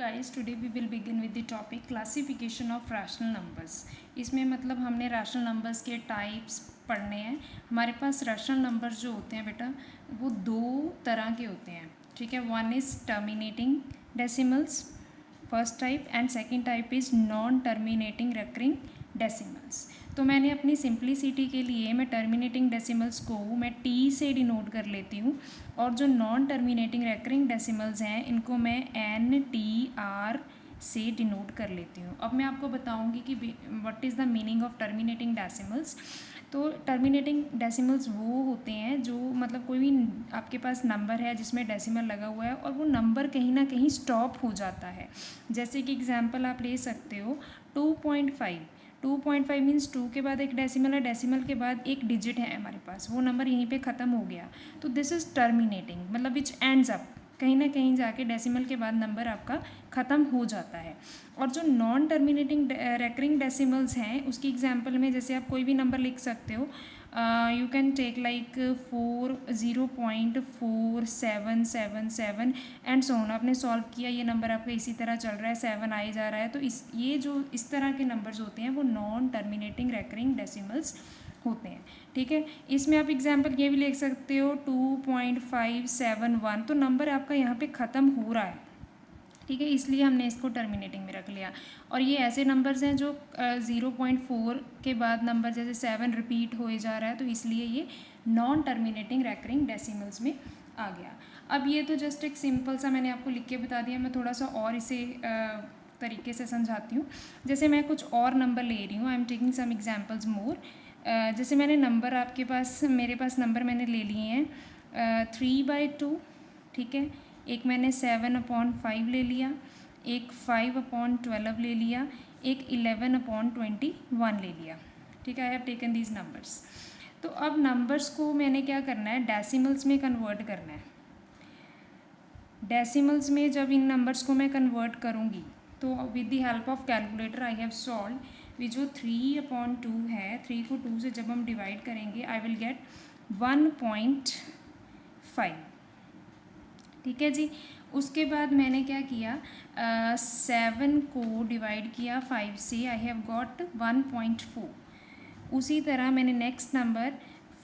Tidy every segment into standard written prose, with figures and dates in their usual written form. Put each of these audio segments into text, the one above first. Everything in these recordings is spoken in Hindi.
Guys today we will begin with the topic classification of rational numbers. इसमें मतलब हमने रैशनल नंबर्स के टाइप्स पढ़ने हैं। हमारे पास रैशनल नंबर्स जो होते हैं बेटा वो दो तरह के होते हैं, ठीक है। One is terminating decimals first type and second type is non terminating recurring decimals. तो मैंने अपनी सिंप्लिसिटी के लिए मैं टर्मिनेटिंग डेसिमल्स को मैं टी से डिनोट कर लेती हूँ और जो नॉन टर्मिनेटिंग रेकरिंग डेसिमल्स हैं इनको मैं एन टी आर से डिनोट कर लेती हूँ। अब मैं आपको बताऊँगी कि what is the meaning of terminating decimals. तो टर्मिनेटिंग डेसिमल्स वो होते हैं जो मतलब कोई भी आपके पास नंबर है जिसमें डेसिमल लगा हुआ है और वो नंबर कहीं ना कहीं स्टॉप हो जाता है। जैसे कि एग्जांपल आप ले सकते हो 2.5। 2.5 मीन्स 2 के बाद एक डेसिमल है, डेसिमल के बाद एक डिजिट है हमारे पास, वो नंबर यहीं पे ख़त्म हो गया। तो दिस इज़ टर्मिनेटिंग, मतलब विच एंड्स अप, कहीं ना कहीं जाके डेसिमल के बाद नंबर आपका ख़त्म हो जाता है। और जो नॉन टर्मिनेटिंग रेकरिंग डेसिमल्स हैं उसकी एग्जांपल में जैसे आप कोई भी नंबर लिख सकते हो, you can take like 0.4777 and so on. आपने सॉल्व किया, ये नंबर आपका इसी तरह चल रहा है, 7 आए जा रहा है, तो ये जो इस तरह के नंबर्स होते हैं वो नॉन टर्मिनेटिंग रेकरिंग डेसिमल्स होते हैं, ठीक है। इसमें आप एग्जांपल ये भी लिख सकते हो 2.571, तो नंबर आपका यहाँ पे ख़त्म हो रहा है, ठीक है, इसलिए हमने इसको टर्मिनेटिंग में रख लिया। और ये ऐसे नंबर्स हैं जो 0.4 के बाद नंबर जैसे 7 रिपीट होए जा रहा है, तो इसलिए ये नॉन टर्मिनेटिंग रेकरिंग डेसिमल्स में आ गया। अब ये तो जस्ट एक सिंपल सा मैंने आपको लिख के बता दिया, मैं थोड़ा सा और इसे तरीके से समझाती हूँ। जैसे मैं कुछ और नंबर ले रही हूँ, I am taking some examples more. जैसे मैंने नंबर आपके पास, मेरे पास नंबर मैंने ले लिए हैं 3/2, ठीक है। एक मैंने 7/5 ले लिया, एक 5/12 ले लिया, एक 11/21 ले लिया, ठीक है। I have taken these numbers. तो अब नंबर्स को मैंने क्या करना है, डेसिमल्स में कन्वर्ट करना है। डेसिमल्स में जब इन नंबर्स को मैं कन्वर्ट करूँगी तो with the help of calculator I have solve. We जो 3/2 है, 3 को 2 से जब हम डिवाइड करेंगे आई विल गेट 1.5, ठीक है जी। उसके बाद मैंने क्या किया, 7 को डिवाइड किया 5 से, आई हैव गॉट 1.4। उसी तरह मैंने नेक्स्ट नंबर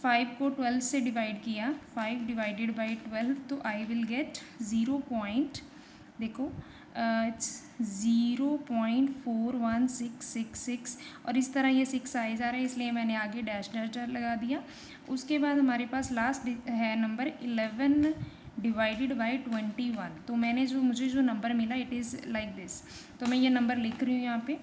5 को 12 से डिवाइड किया, 5 डिवाइडेड बाई 12, तो आई विल गेट 0. देखो इट्स 0.41666 और इस तरह ये 6 आए जा रहा है, इसलिए मैंने आगे डैश डैश डैश लगा दिया। उसके बाद हमारे पास लास्ट है नंबर 11 डिवाइडेड बाई 21, तो मुझे जो नंबर मिला इट इज़ लाइक दिस। तो मैं ये नंबर लिख रही हूँ यहाँ पे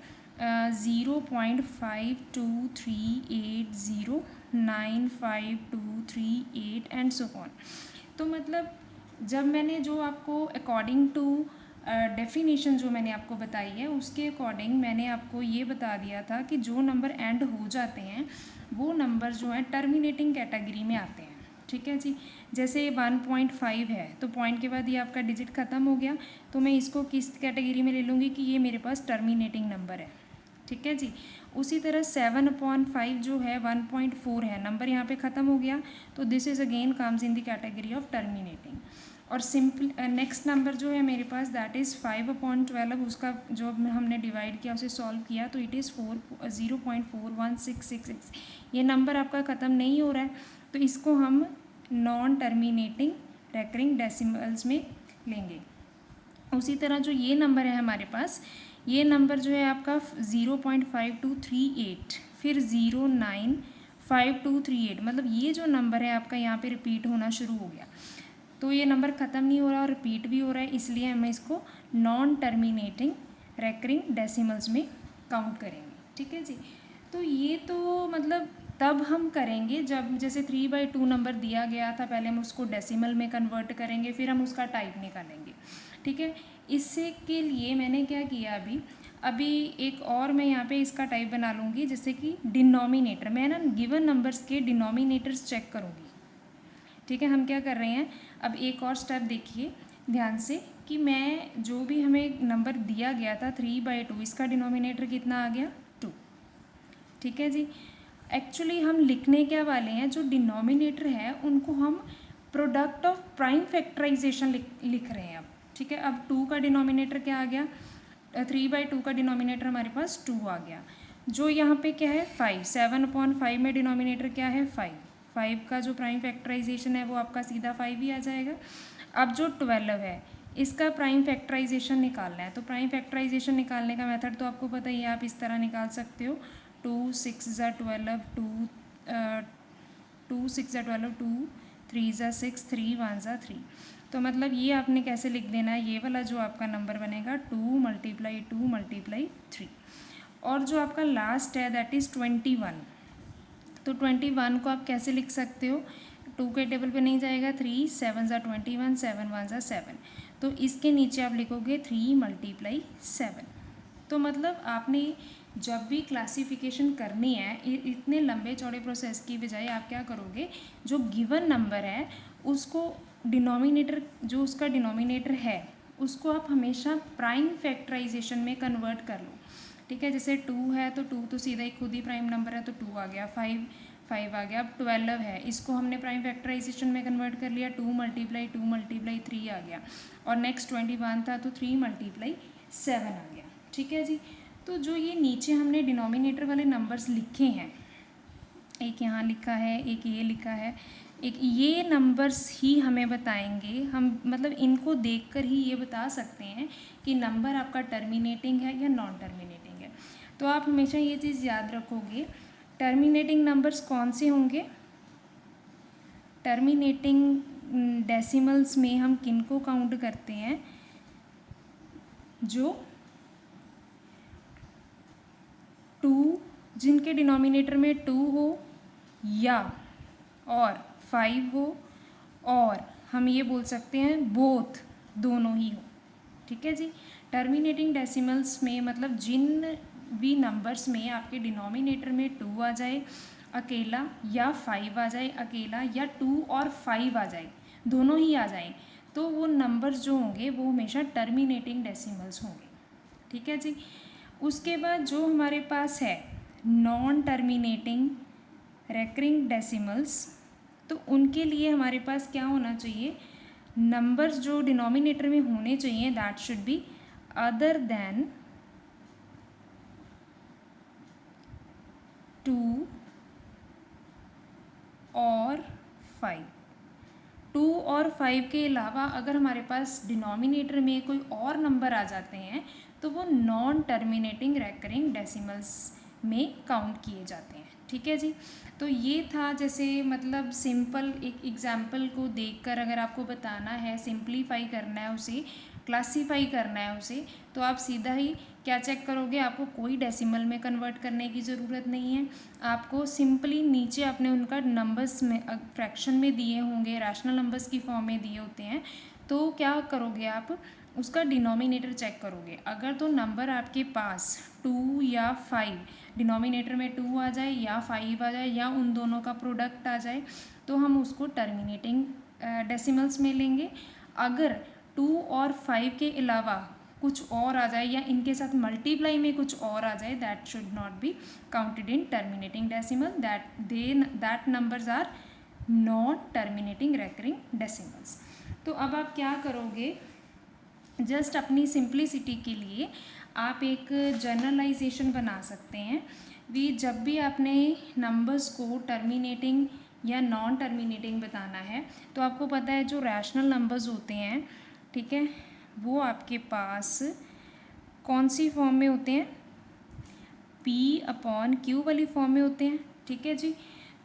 0.5238095238 एंड सो ऑन। तो मतलब जब मैंने जो आपको अकॉर्डिंग टू डेफिनेशन जो मैंने आपको बताई है उसके अकॉर्डिंग मैंने आपको ये बता दिया था कि जो नंबर एंड हो जाते हैं वो नंबर जो हैं टर्मिनेटिंग कैटेगरी में आते हैं, ठीक है जी। जैसे 1.5 है तो पॉइंट के बाद ये आपका डिजिट ख़त्म हो गया, तो मैं इसको किस कैटेगरी में ले लूँगी कि ये मेरे पास टर्मिनेटिंग नंबर है, ठीक है जी। उसी तरह 7/5 जो है 1.4 है, नंबर यहाँ पे ख़त्म हो गया, तो this is again comes in the category of terminating. और सिंपल नेक्स्ट नंबर जो है मेरे पास दैट इज़ 5/12, उसका जो हमने डिवाइड किया उसे सॉल्व किया तो इट इज़ 0.41666। ये नंबर आपका ख़त्म नहीं हो रहा है, तो इसको हम नॉन टर्मिनेटिंग रेकरिंग डेसिमल्स में लेंगे। उसी तरह जो ये नंबर है हमारे पास, ये नंबर जो है आपका 0.5238, फिर 0.95238, मतलब ये जो नंबर है आपका यहाँ पे रिपीट होना शुरू हो गया, तो ये नंबर ख़त्म नहीं हो रहा और रिपीट भी हो रहा है, इसलिए हम इसको नॉन टर्मिनेटिंग रेकरिंग डेसिमल्स में काउंट करेंगे, ठीक है जी। तो ये तो मतलब तब हम करेंगे जब जैसे 3/2 नंबर दिया गया था, पहले हम उसको डेसिमल में कन्वर्ट करेंगे, फिर हम उसका टाइप निकालेंगे, ठीक है। इससे के लिए मैंने क्या किया, अभी एक और मैं यहाँ पे इसका टाइप बना लूँगी, जैसे कि डिनोमिनेटर। मैं ना गिवन नंबर्स के डिनोमिनेटर्स चेक करूँगी, ठीक है। हम क्या कर रहे हैं, अब एक और स्टेप देखिए ध्यान से कि मैं जो भी हमें नंबर दिया गया था 3/2, इसका डिनोमिनेटर कितना आ गया 2, ठीक है जी। एक्चुअली हम लिखने क्या वाले हैं, जो डिनोमिनेटर है उनको हम प्रोडक्ट ऑफ प्राइम फैक्टराइजेशन लिख रहे हैं अब, ठीक है। अब 2 का डिनोमिनेटर क्या आ गया, 3/2 का डिनोमिनेटर हमारे पास 2 आ गया। जो यहाँ पे क्या है 5, 7/5 में डिनोमिनेटर क्या है 5, 5 का जो प्राइम फैक्टराइजेशन है वो आपका सीधा 5 ही आ जाएगा। अब जो 12 है इसका प्राइम फैक्टराइजेशन निकालना है, तो प्राइम फैक्टराइजेशन निकालने का मेथड तो आपको पता ही है, आप इस तरह निकाल सकते हो 2 6 ज़ा 12, 2 6 ज़ा 12, 2 3 ज़ा 6, 3 1 ज़ा 3। तो मतलब ये आपने कैसे लिख देना है, ये वाला जो आपका नंबर बनेगा 2 × 2 × 3। और जो आपका लास्ट है दैट इज़ 21, तो 21 को आप कैसे लिख सकते हो, 2 के टेबल पे नहीं जाएगा, 3 7 ज़ा 21, 7 1 ज़ा 7, तो इसके नीचे आप लिखोगे 3 × 7। तो मतलब आपने जब भी क्लासिफिकेशन करनी है इतने लंबे चौड़े प्रोसेस की बजाय आप क्या करोगे, जो गिवन नंबर है उसको डिनोमिनेटर, जो उसका डिनोमिनेटर है उसको आप हमेशा प्राइम फैक्टराइजेशन में कन्वर्ट कर लो। ठीक है, जैसे 2 है तो 2 तो सीधा ही खुद ही प्राइम नंबर है तो 2 आ गया, 5 आ गया। अब 12 है, इसको हमने प्राइम फैक्टराइजेशन में कन्वर्ट कर लिया, 2 × 3 आ गया। और नेक्स्ट 21 था तो 3 × 7 आ गया। ठीक है जी। तो जो ये नीचे हमने डिनोमिनेटर वाले नंबर्स लिखे हैं, एक यहाँ लिखा है, एक ये लिखा है, एक ये नंबर्स ही हमें बताएंगे, हम मतलब इनको देखकर ही ये बता सकते हैं कि नंबर आपका टर्मिनेटिंग है या नॉन टर्मिनेटिंग है। तो आप हमेशा ये चीज़ याद रखोगे, टर्मिनेटिंग नंबर्स कौन से होंगे, टर्मिनेटिंग डेसिमल्स में हम किनको काउंट करते हैं, जो 2 जिनके डिनोमिनेटर में 2 हो या और 5 हो, और हम ये बोल सकते हैं बोथ, दोनों ही हो। ठीक है जी। टर्मिनेटिंग डेसिमल्स में मतलब जिन भी नंबर्स में आपके डिनोमिनेटर में 2 आ जाए अकेला या 5 आ जाए अकेला या 2 और 5 आ जाए, दोनों ही आ जाए, तो वो नंबर्स जो होंगे वो हमेशा टर्मिनेटिंग डेसिमल्स होंगे। ठीक है जी। उसके बाद जो हमारे पास है नॉन टर्मिनेटिंग रेकरिंग डेसिमल्स, तो उनके लिए हमारे पास क्या होना चाहिए, नंबर्स जो डिनोमिनेटर में होने चाहिए that should be other than 2 और 5। 2 और 5 के अलावा अगर हमारे पास डिनोमिनेटर में कोई और नंबर आ जाते हैं तो वो नॉन टर्मिनेटिंग रेकरिंग डेसिमल्स में काउंट किए जाते हैं। ठीक है जी। तो ये था जैसे मतलब सिंपल एक एग्जाम्पल को देखकर अगर आपको बताना है, सिंप्लीफाई करना है उसे, क्लासीफाई करना है उसे, तो आप सीधा ही क्या चेक करोगे, आपको कोई डेसिमल में कन्वर्ट करने की ज़रूरत नहीं है, आपको सिंपली नीचे अपने उनका नंबर्स में फ्रैक्शन में दिए होंगे, रैशनल नंबर्स की फॉर्म में दिए होते हैं, तो क्या करोगे आप उसका डिनोमिनेटर चेक करोगे। अगर तो नंबर आपके पास 2 या 5, डिनोमिनेटर में 2 आ जाए या 5 आ जाए या उन दोनों का प्रोडक्ट आ जाए, तो हम उसको टर्मिनेटिंग डेसिमल्स में लेंगे। अगर 2 और 5 के अलावा कुछ और आ जाए या इनके साथ मल्टीप्लाई में कुछ और आ जाए, that should not be counted in terminating decimal, that numbers are not terminating recurring decimals. तो अब आप क्या करोगे, जस्ट अपनी सिंप्लिसिटी के लिए आप एक जनरलाइजेशन बना सकते हैं भी, जब भी आपने नंबर्स को टर्मिनेटिंग या नॉन टर्मिनेटिंग बताना है तो आपको पता है जो रैशनल नंबर्स होते हैं, ठीक है, वो आपके पास कौन सी फॉर्म में होते हैं, P/Q वाली फॉर्म में होते हैं। ठीक है जी।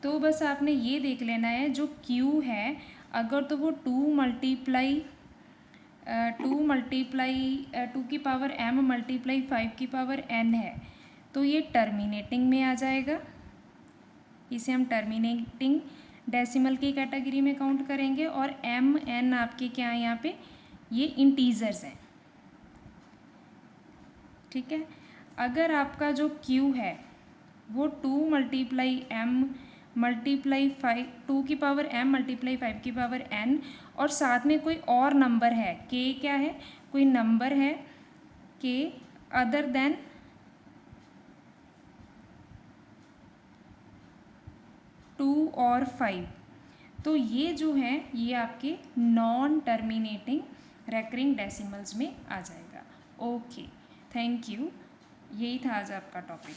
तो बस आपने ये देख लेना है जो Q है अगर तो वो 2 मल्टीप्लाई 2 की पावर m मल्टीप्लाई 5 की पावर n है, तो ये टर्मिनेटिंग में आ जाएगा, इसे हम टर्मिनेटिंग डेसिमल की कैटेगरी में काउंट करेंगे। और m n आपके क्या है यहाँ पे, ये इंटीजर्स हैं। ठीक है। अगर आपका जो q है वो 2 मल्टीप्लाई m मल्टीप्लाई 5, 2 की पावर m मल्टीप्लाई 5 की पावर n, और साथ में कोई और नंबर है k, क्या है, कोई नंबर है k अदर देन 2 और 5, तो ये जो है ये आपके नॉन टर्मिनेटिंग रेकरिंग डेसिमल्स में आ जाएगा। Okay, thank you. यही था आज आपका टॉपिक।